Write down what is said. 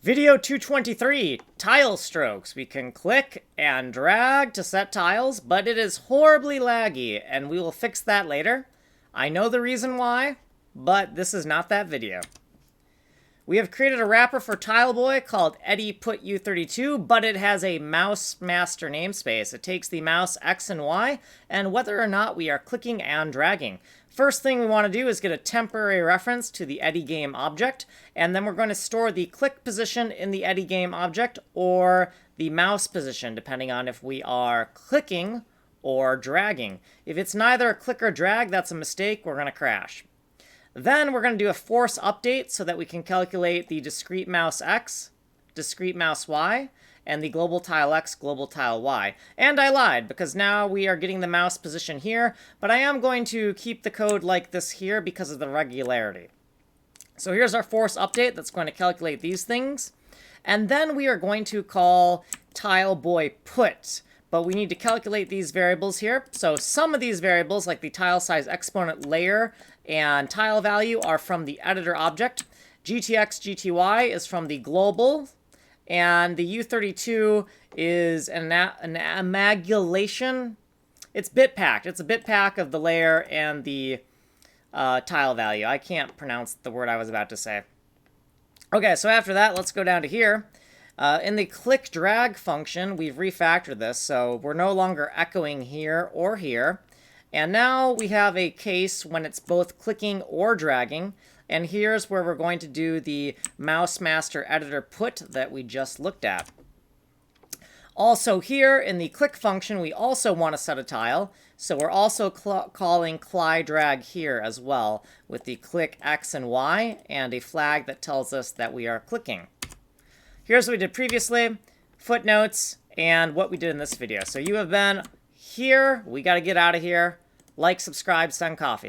Video 223, tile strokes. We can click and drag to set tiles, but it is horribly laggy, and we will fix that later. I know the reason why, but this is not that video. We have created a wrapper for TileBoy called EddiePutU32, but it has a mouse master namespace. It takes the mouse X and Y, and whether or not we are clicking and dragging. First thing we want to do is get a temporary reference to the Eddie game object, and then we're going to store the click position in the Eddie game object or the mouse position, depending on if we are clicking or dragging. If it's neither a click or drag, that's a mistake. We're going to crash. Then we're going to do a force update so that we can calculate the discrete mouse X, discrete mouse Y, and the global tile X, global tile Y. And I lied, because now we are getting the mouse position here, but I am going to keep the code like this here because of the regularity. So here's our force update that's going to calculate these things. And then we are going to call TileBoy put. But we need to calculate these variables here. So some of these variables, like the tile size exponent layer and tile value, are from the editor object. GTX, GTY is from the global. And the U32 is an amalgamation. It's bitpacked. It's a bitpack of the layer and the tile value. I can't pronounce the word I was about to say. Okay, so after that, let's go down to here. In the click drag function, we've refactored this, so we're no longer echoing here or here. And now we have a case when it's both clicking or dragging. And here's where we're going to do the mouse master editor put that we just looked at. Also here in the click function, we also want to set a tile. So we're also calling cli drag here as well with the click X and Y and a flag that tells us that we are clicking. Here's what we did previously, footnotes, and what we did in this video. So you have been here. We got to get out of here. Like, subscribe, send coffee.